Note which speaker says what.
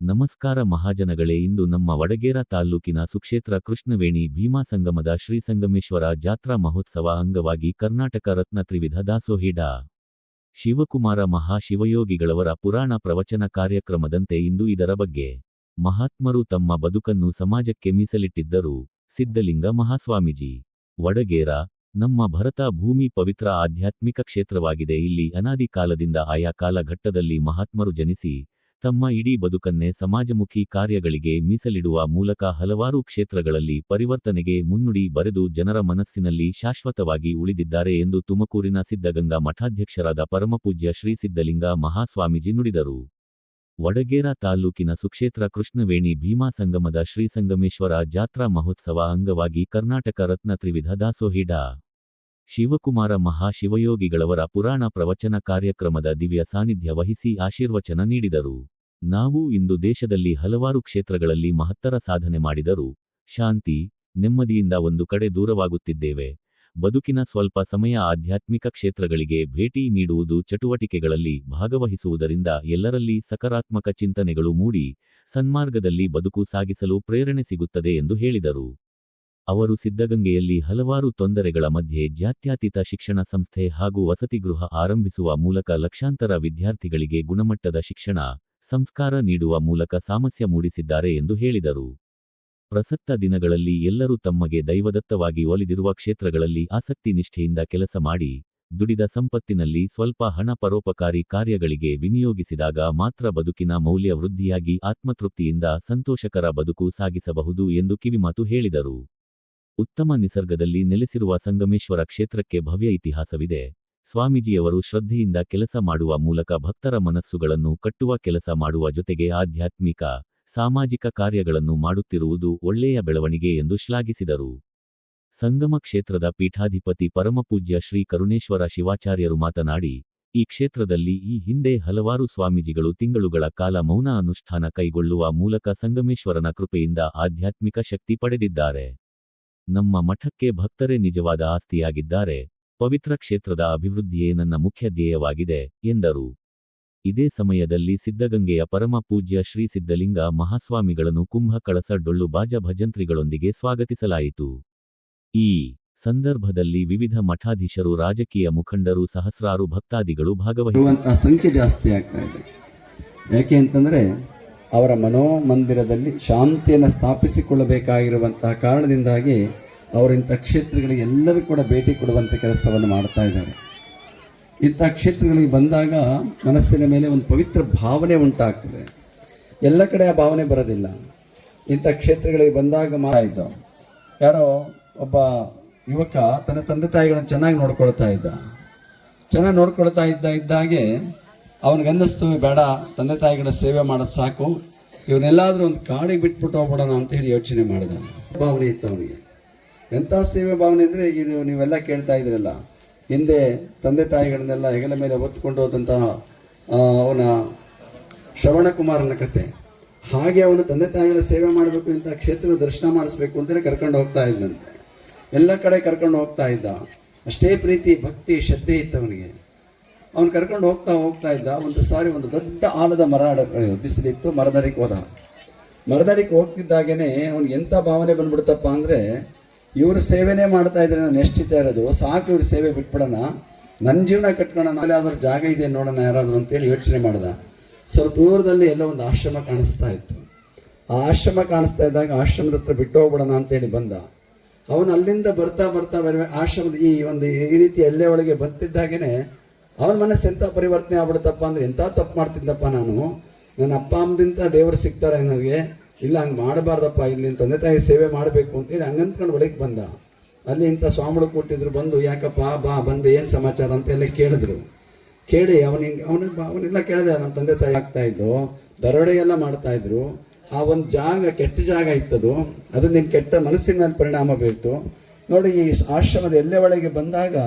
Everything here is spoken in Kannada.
Speaker 1: ನಮಸ್ಕಾರ ಮಹಾಜನಗಳೇ, ಇಂದು ನಮ್ಮ ವಡಗೇರ ತಾಲ್ಲೂಕಿನ ಸುಕ್ಷೇತ್ರ ಕೃಷ್ಣವೇಣಿ ಭೀಮಾ ಸಂಗಮದ ಶ್ರೀ ಸಂಗಮೇಶ್ವರ ಜಾತ್ರಾ ಮಹೋತ್ಸವ ಅಂಗವಾಗಿ ಕರ್ನಾಟಕ ರತ್ನ ತ್ರಿವಿಧ ದಾಸೋಹಿ ಡಾ. ಶಿವಕುಮಾರ ಮಹಾಶಿವಯೋಗಿಗಳವರ ಪುರಾಣ ಪ್ರವಚನ ಕಾರ್ಯಕ್ರಮದಂತೆ ಇಂದು ಇದರ ಬಗ್ಗೆ ಮಹಾತ್ಮರು ತಮ್ಮ ಬದುಕನ್ನು ಸಮಾಜಕ್ಕೆ ಮೀಸಲಿಟ್ಟಿದ್ದರು. ಸಿದ್ಧಲಿಂಗ ಮಹಾಸ್ವಾಮೀಜಿ. ವಡಗೇರ ನಮ್ಮ ಭರತ ಭೂಮಿ ಪವಿತ್ರ ಆಧ್ಯಾತ್ಮಿಕ ಕ್ಷೇತ್ರವಾಗಿದೆ. ಇಲ್ಲಿ ಅನಾದಿ ಕಾಲದಿಂದ ಆಯಾ ಕಾಲಘಟ್ಟದಲ್ಲಿ ಮಹಾತ್ಮರು ಜನಿಸಿ ತಮ್ಮ ಇಡೀ ಬದುಕನ್ನೇ ಸಮಾಜಮುಖಿ ಕಾರ್ಯಗಳಿಗೆ ಮೀಸಲಿಡುವ ಮೂಲಕ ಹಲವಾರು ಕ್ಷೇತ್ರಗಳಲ್ಲಿ ಪರಿವರ್ತನೆಗೆ ಮುನ್ನುಡಿ ಬರೆದು ಜನರ ಮನಸ್ಸಿನಲ್ಲಿ ಶಾಶ್ವತವಾಗಿ ಉಳಿದಿದ್ದಾರೆ ಎಂದು ತುಮಕೂರಿನ ಸಿದ್ಧಗಂಗಾ ಮಠಾಧ್ಯಕ್ಷರಾದ ಪರಮಪೂಜ್ಯ ಶ್ರೀ ಸಿದ್ಧಲಿಂಗ ಮಹಾಸ್ವಾಮೀಜಿ ನುಡಿದರು. ವಡಗೇರ ತಾಲ್ಲೂಕಿನ ಸುಕ್ಷೇತ್ರ ಕೃಷ್ಣವೇಣಿ ಭೀಮಾ ಸಂಗಮದ ಶ್ರೀ ಸಂಗಮೇಶ್ವರ ಜಾತ್ರಾ ಮಹೋತ್ಸವ ಅಂಗವಾಗಿ ಕರ್ನಾಟಕ ರತ್ನ ತ್ರಿವಿಧ ದಾಸೋಹಿ ಡಾ. ಶಿವಕುಮಾರ ಮಹಾಶಿವಯೋಗಿಗಳವರ ಪುರಾಣ ಪ್ರವಚನ ಕಾರ್ಯಕ್ರಮದ ದಿವ್ಯ ಸಾನ್ನಿಧ್ಯ ವಹಿಸಿ ಆಶೀರ್ವಚನ ನೀಡಿದರು. ನಾವು ಇಂದು ದೇಶದಲ್ಲಿ ಹಲವಾರು ಕ್ಷೇತ್ರಗಳಲ್ಲಿ ಮಹತ್ತರ ಸಾಧನೆ ಮಾಡಿದರೂ ಶಾಂತಿ, ನೆಮ್ಮದಿಯಿಂದ ಒಂದು ಕಡೆ ದೂರವಾಗುತ್ತಿದ್ದೇವೆ. ಬದುಕಿನ ಸ್ವಲ್ಪ ಸಮಯ ಆಧ್ಯಾತ್ಮಿಕ ಕ್ಷೇತ್ರಗಳಿಗೆ ಭೇಟಿ ನೀಡುವುದು, ಚಟುವಟಿಕೆಗಳಲ್ಲಿ ಭಾಗವಹಿಸುವುದರಿಂದ ಎಲ್ಲರಲ್ಲಿ ಸಕಾರಾತ್ಮಕ ಚಿಂತನೆಗಳು ಮೂಡಿ ಸನ್ಮಾರ್ಗದಲ್ಲಿ ಬದುಕು ಸಾಗಿಸಲು ಪ್ರೇರಣೆ ಸಿಗುತ್ತದೆ ಎಂದು ಹೇಳಿದರು. ಅವರು ಸಿದ್ಧಗಂಗೆಯಲ್ಲಿ ಹಲವಾರು ತೊಂದರೆಗಳ ಮಧ್ಯೆ ಜಾತ್ಯತೀತ ಶಿಕ್ಷಣ ಸಂಸ್ಥೆ ಹಾಗೂ ವಸತಿಗೃಹ ಆರಂಭಿಸುವ ಮೂಲಕ ಲಕ್ಷಾಂತರ ವಿದ್ಯಾರ್ಥಿಗಳಿಗೆ ಗುಣಮಟ್ಟದ ಶಿಕ್ಷಣ, ಸಂಸ್ಕಾರ ನೀಡುವ ಮೂಲಕ ಸಾಮರಸ್ಯ ಮೂಡಿಸಿದ್ದಾರೆ ಎಂದು ಹೇಳಿದರು. ಪ್ರಸಕ್ತ ದಿನಗಳಲ್ಲಿ ಎಲ್ಲರೂ ತಮಗೆ ದೈವದತ್ತವಾಗಿ ಒಲಿದಿರುವ ಕ್ಷೇತ್ರಗಳಲ್ಲಿ ಆಸಕ್ತಿ ನಿಷ್ಠೆಯಿಂದ ಕೆಲಸ ಮಾಡಿ ದುಡಿದ ಸಂಪತ್ತಿನಲ್ಲಿ ಸ್ವಲ್ಪ ಹಣ ಪರೋಪಕಾರಿ ಕಾರ್ಯಗಳಿಗೆ ವಿನಿಯೋಗಿಸಿದಾಗ ಮಾತ್ರ ಬದುಕಿನ ಮೌಲ್ಯ ವೃದ್ಧಿಯಾಗಿ ಆತ್ಮತೃಪ್ತಿಯಿಂದ ಸಂತೋಷಕರ ಬದುಕು ಸಾಗಿಸಬಹುದು ಎಂದು ಕಿವಿಮಾತು ಹೇಳಿದರು. ಉತ್ತಮ ನಿಸರ್ಗದಲ್ಲಿ ನೆಲೆಸಿರುವ ಸಂಗಮೇಶ್ವರ ಕ್ಷೇತ್ರಕ್ಕೆ ಭವ್ಯ ಇತಿಹಾಸವಿದೆ. ಸ್ವಾಮೀಜಿಯವರು ಶ್ರದ್ಧೆಯಿಂದ ಕೆಲಸ ಮಾಡುವ ಮೂಲಕ ಭಕ್ತರ ಮನಸ್ಸುಗಳನ್ನು ಕಟ್ಟುವ ಕೆಲಸ ಮಾಡುವ ಜೊತೆಗೆ ಆಧ್ಯಾತ್ಮಿಕ, ಸಾಮಾಜಿಕ ಕಾರ್ಯಗಳನ್ನು ಮಾಡುತ್ತಿರುವುದು ಒಳ್ಳೆಯ ಬೆಳವಣಿಗೆ ಎಂದು ಶ್ಲಾಘಿಸಿದರು. ಸಂಗಮ ಕ್ಷೇತ್ರದ ಪೀಠಾಧಿಪತಿ ಪರಮಪೂಜ್ಯ ಶ್ರೀ ಕರುಣೇಶ್ವರ ಶಿವಾಚಾರ್ಯರು ಮಾತನಾಡಿ, ಈ ಕ್ಷೇತ್ರದಲ್ಲಿ ಈ ಹಿಂದೆ ಹಲವಾರು ಸ್ವಾಮೀಜಿಗಳು ತಿಂಗಳುಗಳ ಕಾಲ ಮೌನ ಅನುಷ್ಠಾನ ಕೈಗೊಳ್ಳುವ ಮೂಲಕ ಸಂಗಮೇಶ್ವರನ ಕೃಪೆಯಿಂದ ಆಧ್ಯಾತ್ಮಿಕ ಶಕ್ತಿ ಪಡೆದಿದ್ದಾರೆ. ನಮ್ಮ ಮಠಕ್ಕೆ ಭಕ್ತರೇ ನಿಜವಾದ ಆಸ್ತಿಯಾಗಿದ್ದಾರೆ. ಪವಿತ್ರ ಕ್ಷೇತ್ರದ ಅಭಿವೃದ್ಧಿಯೇ ನನ್ನ ಮುಖ್ಯ ಧ್ಯೇಯವಾಗಿದೆ ಎಂದರು. ಇದೇ ಸಮಯದಲ್ಲಿ ಸಿದ್ಧಗಂಗೆಯ ಪರಮ ಪೂಜ್ಯ ಶ್ರೀ ಸಿದ್ಧಲಿಂಗ ಮಹಾಸ್ವಾಮಿಗಳನ್ನು ಕುಂಭ ಕಳಸ ಡೊಳ್ಳು ಬಾಜ ಭಜಂತ್ರಿಗಳೊಂದಿಗೆ ಸ್ವಾಗತಿಸಲಾಯಿತು. ಈ ಸಂದರ್ಭದಲ್ಲಿ ವಿವಿಧ ಮಠಾಧೀಶರು, ರಾಜಕೀಯ ಮುಖಂಡರು, ಸಹಸ್ರಾರು ಭಕ್ತಾದಿಗಳು ಭಾಗವಹಿಸುವ
Speaker 2: ಸಂಖ್ಯೆ ಜಾಸ್ತಿ ಆಗ್ತಾ ಇದೆ. ಯಾಕೆ ಅಂತಂದ್ರೆ ಅವರ ಮನೋಮಂದಿರದಲ್ಲಿ ಶಾಂತಿಯನ್ನು ಸ್ಥಾಪಿಸಿಕೊಳ್ಳಬೇಕಾಗಿರುವಂತಹ ಕಾರಣದಿಂದಾಗಿ ಅವರಿಂಥ ಕ್ಷೇತ್ರಗಳಿಗೆ ಎಲ್ಲರೂ ಕೂಡ ಭೇಟಿ ಕೊಡುವಂಥ ಕೆಲಸವನ್ನು ಮಾಡ್ತಾ ಇದ್ದಾರೆ. ಇಂಥ ಕ್ಷೇತ್ರಗಳಿಗೆ ಬಂದಾಗ ಮನಸ್ಸಿನ ಮೇಲೆ ಒಂದು ಪವಿತ್ರ ಭಾವನೆ ಉಂಟಾಗ್ತದೆ. ಎಲ್ಲ ಕಡೆ ಆ ಭಾವನೆ ಬರೋದಿಲ್ಲ. ಇಂಥ ಕ್ಷೇತ್ರಗಳಿಗೆ ಬಂದಾಗ ಇದ್ದ ಯಾರೋ ಒಬ್ಬ ಯುವಕ ತನ್ನ ತಂದೆ ತಾಯಿಗಳನ್ನು ಚೆನ್ನಾಗಿ ನೋಡ್ಕೊಳ್ತಾ ಇದ್ದಾಗೆ ಅವನಿಗನ್ನಿಸ್ತು, ಬೇಡ ತಂದೆ ತಾಯಿಗಳ ಸೇವೆ ಮಾಡೋದು ಸಾಕು, ಇವನ್ನೆಲ್ಲಾದ್ರೂ ಒಂದು ಕಾಡಿಗೆ ಬಿಟ್ಬಿಟ್ಟು ಹೋಗ್ಬಿಡೋಣ ಅಂತ ಹೇಳಿ ಯೋಚನೆ ಮಾಡಿದ. ಭಾವನೆ ಇತ್ತು ಅವನಿಗೆ. ಎಂಥ ಸೇವೆ ಭಾವನೆ ಅಂದರೆ, ಇದು ನೀವೆಲ್ಲ ಕೇಳ್ತಾ ಇದ್ರಲ್ಲ, ಹಿಂದೆ ತಂದೆ ತಾಯಿಗಳನ್ನೆಲ್ಲ ಹೆಗಲ ಮೇಲೆ ಹೊತ್ಕೊಂಡು ಹೋದಂಥ ಅವನ ಶ್ರವಣಕುಮಾರನ ಕತೆ. ಹಾಗೆ ಅವನು ತಂದೆ ತಾಯಿಗಳ ಸೇವೆ ಮಾಡಬೇಕು, ಇಂಥ ಕ್ಷೇತ್ರದ ದರ್ಶನ ಮಾಡಿಸ್ಬೇಕು ಅಂತೇಳಿ ಕರ್ಕೊಂಡು ಹೋಗ್ತಾ ಇದ್ದಂತೆ. ಎಲ್ಲ ಕಡೆ ಕರ್ಕೊಂಡು ಹೋಗ್ತಾ ಇದ್ದ. ಅಷ್ಟೇ ಪ್ರೀತಿ, ಭಕ್ತಿ, ಶ್ರದ್ಧೆ ಇತ್ತು ಅವನಿಗೆ. ಅವ್ನು ಕರ್ಕೊಂಡು ಹೋಗ್ತಾ ಇದ್ದ. ಒಂದು ಸಾರಿ ಒಂದು ದೊಡ್ಡ ಆಲದ ಮರ ಬಿಸಿಲಿತ್ತು, ಮರದಡಿಗೆ ಹೋಗ್ತಿದ್ದಾಗೇನೆ ಅವ್ನಿಗೆ ಎಂಥ ಭಾವನೆ ಬಂದ್ಬಿಡ್ತಪ್ಪ ಅಂದರೆ, ಇವ್ರ ಸೇವೆನೇ ಮಾಡ್ತಾ ಇದ್ರೆ ನಾನು ಎಷ್ಟಿದ್ದ ಇರೋದು, ಸಾಕು ಇವ್ರ ಸೇವೆ ಬಿಟ್ಬಿಡೋಣ, ನನ್ನ ಜೀವನ ಕಟ್ಕೊಳ್ಳೋಣ, ಅಲ್ಲಿ ಯಾವ್ದಾದ್ರು ಜಾಗ ಇದೆ ನೋಡೋಣ ಯಾರಾದ್ರು ಅಂತೇಳಿ ಯೋಚನೆ ಮಾಡ್ದ. ಸ್ವಲ್ಪ ದೂರದಲ್ಲಿ ಎಲ್ಲ ಒಂದು ಆಶ್ರಮ ಕಾಣಿಸ್ತಾ ಇತ್ತು. ಆ ಆಶ್ರಮ ಕಾಣಿಸ್ತಾ ಇದ್ದಾಗ ಆಶ್ರಮದ ಹತ್ರ ಬಿಟ್ಟು ಹೋಗ್ಬಿಡೋಣ ಅಂತೇಳಿ ಬಂದ. ಅವನು ಅಲ್ಲಿಂದ ಬರ್ತಾ ಆಶ್ರಮದ ಈ ರೀತಿ ಎಲ್ಲೆ ಒಳಗೆ ಬರ್ತಿದ್ದಾಗೇನೆ ಅವನ ಮನಸ್ಸು ಎಂಥ ಪರಿವರ್ತನೆ ಆಗ್ಬಿಡುತ್ತಪ್ಪ ಅಂದರೆ, ಎಂಥ ತಪ್ಪು ಮಾಡ್ತಿದ್ದಪ್ಪ ನಾನು, ನನ್ನ ಅಪ್ಪ ಅಮ್ಮದಿಂದ ದೇವರು ಸಿಗ್ತಾರೆ ನನಗೆ, ಇಲ್ಲ ಹಂಗೆ ಮಾಡಬಾರ್ದಪ್ಪ, ಇಲ್ಲಿ ತಂದೆ ತಾಯಿ ಸೇವೆ ಮಾಡಬೇಕು ಅಂತೇಳಿ ಹಂಗಂದ್ಕೊಂಡು ಒಳಗೆ ಬಂದ. ಅಲ್ಲಿ ಇಂಥ ಸ್ವಾಮಿಗಳು ಕೊಟ್ಟಿದ್ರು. ಬಂದು ಯಾಕಪ್ಪ ಬಂದು ಏನು ಸಮಾಚಾರ ಅಂತ ಎಲ್ಲ ಕೇಳಿದ್ರು. ಕೇಳಿ ಅವನೆಲ್ಲ ಕೇಳಿದೆ, ನಮ್ಮ ತಂದೆ ತಾಯಿ ಆಗ್ತಾ ಇದ್ದು ದರೋಡೆ ಎಲ್ಲ ಮಾಡ್ತಾ ಇದ್ರು, ಆ ಒಂದು ಜಾಗ ಕೆಟ್ಟ ಜಾಗ ಇತ್ತದು, ಅದು ನಿನ್ನ ಕೆಟ್ಟ ಮನಸ್ಸಿನ ಮೇಲೆ ಪರಿಣಾಮ ಬೀರ್ತು ನೋಡಿ. ಈ ಆಶ್ರಮದ ಎಲ್ಲೆ ಒಳಗೆ ಬಂದಾಗ